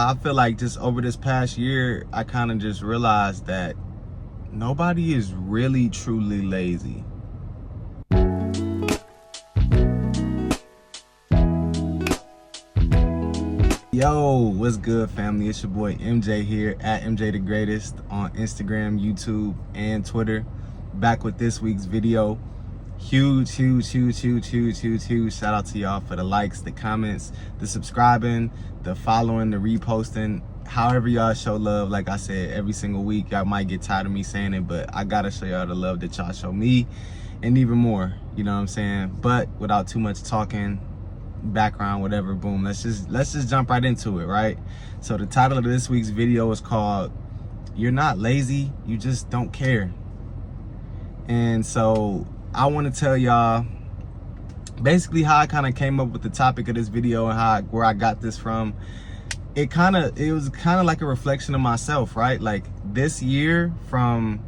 I feel like just over this past year, I kind of just realized that nobody is really truly lazy. Yo, what's good, family? It's your boy MJ here at MJ the Greatest on Instagram, YouTube, and Twitter. Back with this week's video. Huge shout out to y'all for the likes, the comments, the subscribing, the following, the reposting. However y'all show love. Like I said, every single week, y'all might get tired of me saying it, but I gotta show y'all the love that y'all show me and even more, you know what I'm saying? But without too much talking, background, whatever, boom, let's just jump right into it, right? So the title of this week's video is called "You're Not Lazy, You Just Don't Care." And so I want to tell y'all basically how I kind of came up with the topic of this video and where I got this from. It was kind of like a reflection of myself, right? Like this year from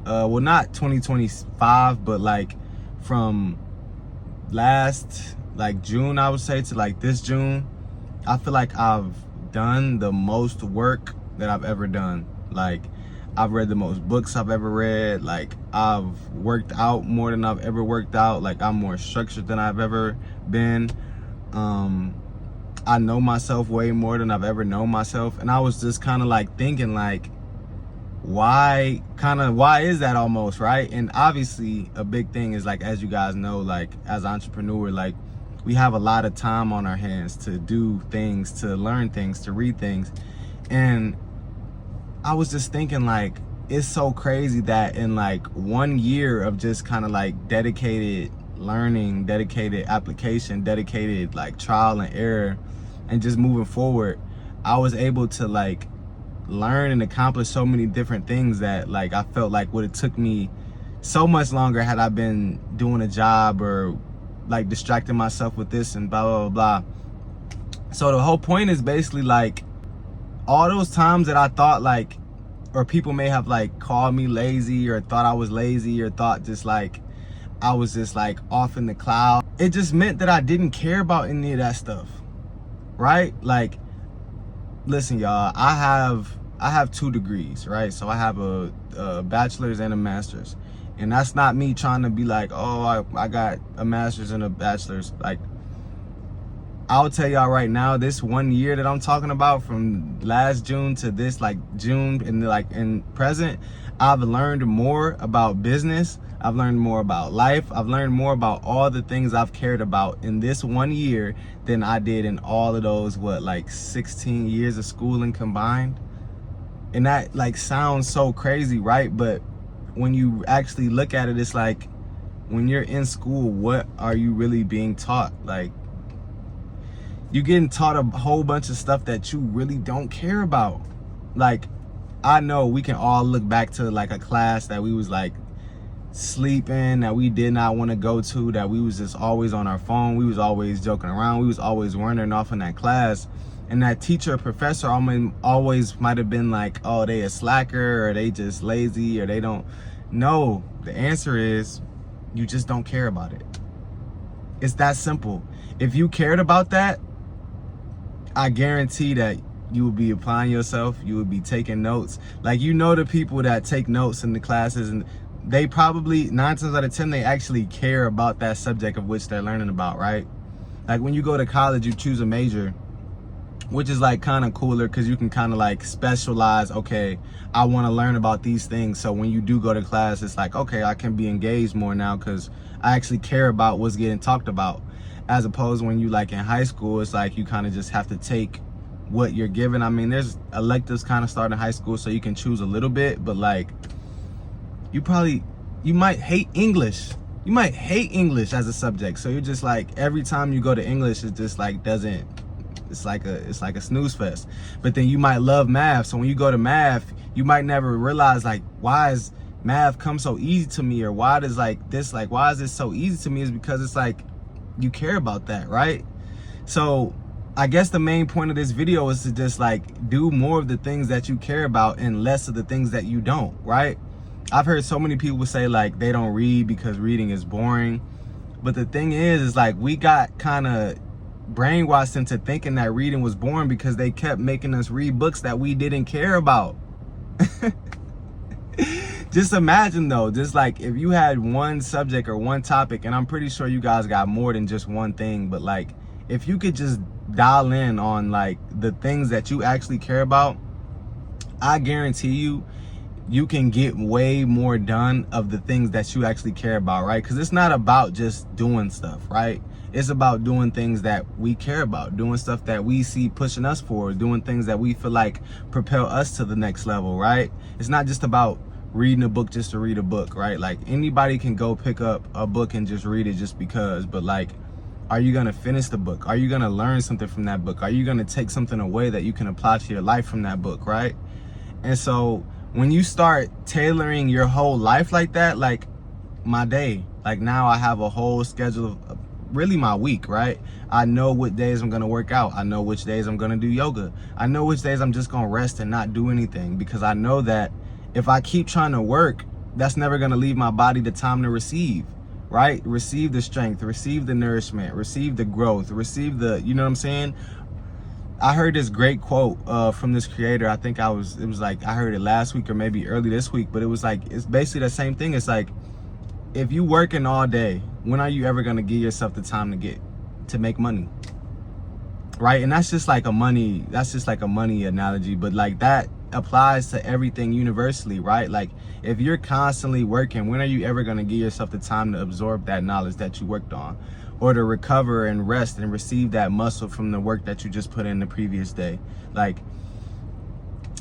well, not 2025, but like from last like June, I would say, to like this June, I feel like I've done the most work that I've ever done. Like I've read the most books I've ever read. Like I've worked out more than I've ever worked out. Like I'm more structured than I've ever been. I know myself way more than I've ever known myself. And I was just kind of like thinking like, why is that almost, right? And obviously a big thing is, like, as you guys know, like as entrepreneur, like we have a lot of time on our hands to do things, to learn things, to read things. And I was just thinking like, it's so crazy that in like 1 year of just kind of like dedicated learning, dedicated application, dedicated like trial and error, and just moving forward, I was able to like learn and accomplish so many different things that like I felt like would have took me so much longer had I been doing a job or like distracting myself with this and blah blah blah. So the whole point is basically like, all those times that I thought like, or people may have like called me lazy or thought I was lazy or thought just like I was just like off in the cloud, it just meant that I didn't care about any of that stuff, right? Like, listen y'all, I have 2 degrees, right? So I have a bachelor's and a master's, and that's not me trying to be like, oh, I got a master's and a bachelor's. Like, I'll tell y'all right now, this 1 year that I'm talking about, from last June to this like June and like in present, I've learned more about business. I've learned more about life. I've learned more about all the things I've cared about in this 1 year than I did in all of those, what, like 16 years of schooling combined. And that like sounds so crazy, right? But when you actually look at it, it's like, when you're in school, what are you really being taught? Like, you're getting taught a whole bunch of stuff that you really don't care about. Like, I know we can all look back to like a class that we was like sleeping, that we did not want to go to, that we was just always on our phone, we was always joking around, we was always wandering off in that class. And that teacher or professor always might have been like, oh, they a slacker, or they just lazy, or they don't. No, the answer is, you just don't care about it. It's that simple. If you cared about that, I guarantee that you would be applying yourself, you would be taking notes. Like, you know, the people that take notes in the classes, and they probably 9 times out of 10, they actually care about that subject of which they're learning about, right? Like when you go to college, you choose a major, which is like kind of cooler because you can kind of like specialize. Okay, I want to learn about these things. So when you do go to class, it's like, okay, I can be engaged more now because I actually care about what's getting talked about. As opposed when you like in high school, it's like you kind of just have to take what you're given. I mean, there's electives kind of start in high school, so you can choose a little bit, but like you might hate English. You might hate English as a subject. So you're just like, every time you go to English, it just like it's like a snooze fest. But then you might love math. So when you go to math, you might never realize like, why is math come so easy to me? Or why does like this, like, why is this so easy to me? Is because it's like, you care about that, right? So I guess the main point of this video is to just like do more of the things that you care about and less of the things that you don't, right? I've heard so many people say like they don't read because reading is boring. But the thing is like we got kind of brainwashed into thinking that reading was boring because they kept making us read books that we didn't care about. Just imagine though, just like if you had one subject or one topic, and I'm pretty sure you guys got more than just one thing, but like if you could just dial in on like the things that you actually care about, I guarantee you can get way more done of the things that you actually care about, right? Because it's not about just doing stuff, right? It's about doing things that we care about, doing stuff that we see pushing us forward, doing things that we feel like propel us to the next level, right? It's not just about reading a book just to read a book, right? Like anybody can go pick up a book and just read it just because, but like, are you gonna finish the book? Are you gonna learn something from that book? Are you gonna take something away that you can apply to your life from that book, right? And so when you start tailoring your whole life like that, like my day, like now I have a whole schedule of really my week, right? I know what days I'm gonna work out. I know which days I'm gonna do yoga. I know which days I'm just gonna rest and not do anything, because I know that if I keep trying to work, that's never gonna leave my body the time to receive, right? Receive the strength, receive the nourishment, receive the growth, receive the, you know what I'm saying? I heard this great quote from this creator. I think it was like, I heard it last week or maybe early this week, but it was like, it's basically the same thing. It's like, if you working all day, when are you ever gonna give yourself the time to make money? Right? And that's just like a money analogy, but like that applies to everything universally, right? Like if you're constantly working, when are you ever gonna give yourself the time to absorb that knowledge that you worked on, or to recover and rest and receive that muscle from the work that you just put in the previous day? Like,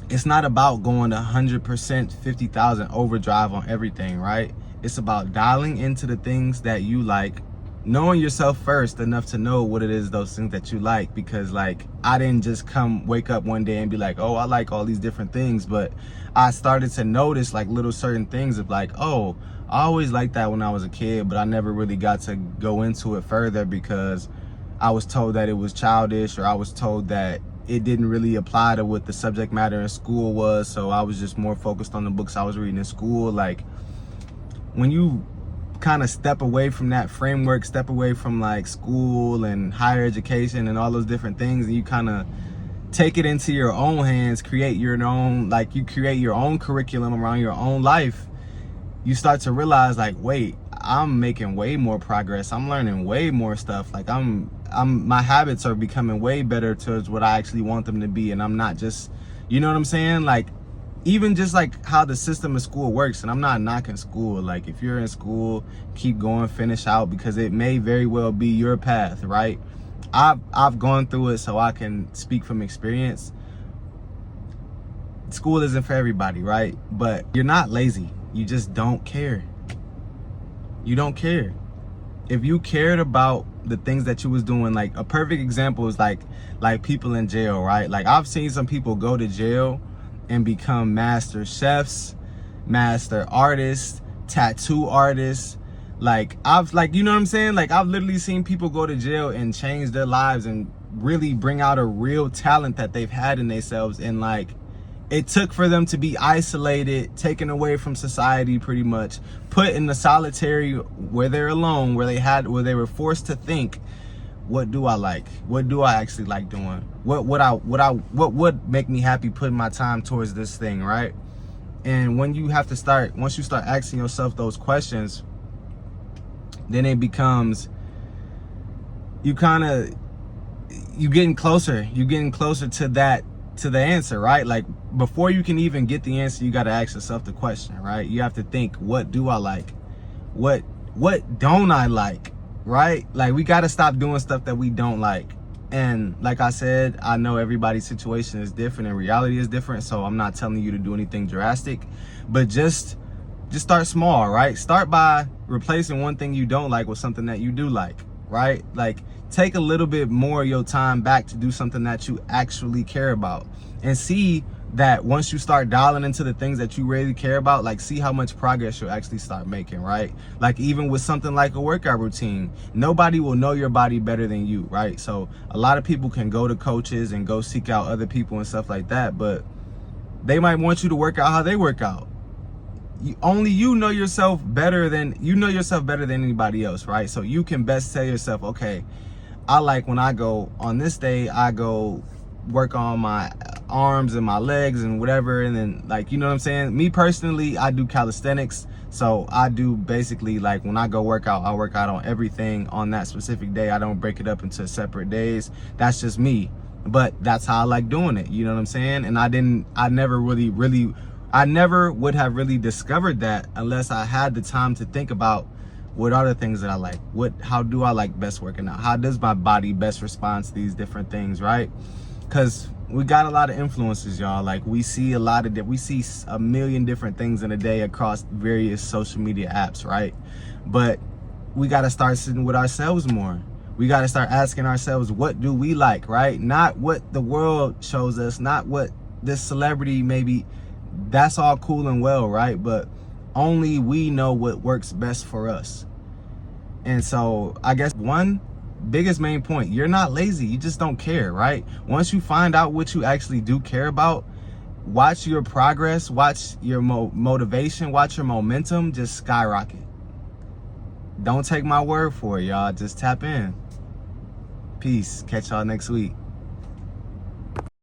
it's not about going to 100%, 50,000 overdrive on everything, right? It's about dialing into the things that you like, knowing yourself first enough to know what it is, those things that you like. Because like, I didn't just wake up one day and be like, oh, I like all these different things, but I started to notice like little certain things of like, oh, I always liked that when I was a kid, but I never really got to go into it further because I was told that it was childish, or I was told that it didn't really apply to what the subject matter in school was. So I was just more focused on the books I was reading in school. Like, when you kind of step away from that framework, step away from like school and higher education and all those different things, and you kind of take it into your own hands, create your own, like you create your own curriculum around your own life, you start to realize like, wait, I'm making way more progress. I'm learning way more stuff. Like my habits are becoming way better towards what I actually want them to be. And I'm not just, you know what I'm saying? Like, even just like how the system of school works, and I'm not knocking school. Like if you're in school, keep going, finish out, because it may very well be your path, right? I've gone through it, so I can speak from experience. School isn't for everybody, right? But you're not lazy. You just don't care. You don't care. If you cared about the things that you was doing, like a perfect example is like people in jail, right? Like I've seen some people go to jail and become master chefs, master artists, tattoo artists. Like you know what I'm saying? Like I've literally seen people go to jail and change their lives and really bring out a real talent that they've had in themselves. And like, it took for them to be isolated, taken away from society, pretty much put in the solitary where they're alone, where they were forced to think, what do I like? What do I actually like doing? What would make me happy putting my time towards this thing, right? And once you start asking yourself those questions, then it becomes, you getting closer to the answer, right? Like before you can even get the answer, you got to ask yourself the question, right? You have to think, what do I like? What don't I like? Right? Like we got to stop doing stuff that we don't like. And like I said, I know everybody's situation is different and reality is different, so I'm not telling you to do anything drastic, but just start small, right? Start by replacing one thing you don't like with something that you do like, right? Like take a little bit more of your time back to do something that you actually care about, and see that once you start dialing into the things that you really care about, like see how much progress you'll actually start making, right? Like even with something like a workout routine, nobody will know your body better than you, right? So a lot of people can go to coaches and go seek out other people and stuff like that, but they might want you to work out how they work out. You know yourself better than anybody else, right? So you can best tell yourself, okay, I like when I go on this day, I go work on my arms and my legs and whatever, and then like, you know what I'm saying? Me personally, I do calisthenics. So I do basically, like, when I go work out, I work out on everything on that specific day. I don't break it up into separate days. That's just me. But that's how I like doing it. You know what I'm saying? And I never would have really discovered that unless I had the time to think about what are the things that I like. How do I like best working out? How does my body best respond to these different things, right? Because we got a lot of influences, y'all. Like, we see a million different things in a day across various social media apps, right? But we got to start sitting with ourselves more. We got to start asking ourselves, what do we like, right? Not what the world shows us, not what this celebrity maybe. That's all cool and well, right? But only we know what works best for us. And so I guess one biggest main point, you're not lazy, you just don't care, right? Once you find out what you actually do care about, watch your progress, watch your motivation, watch your momentum just skyrocket. Don't take my word for it, y'all. Just tap in. Peace. Catch y'all next week.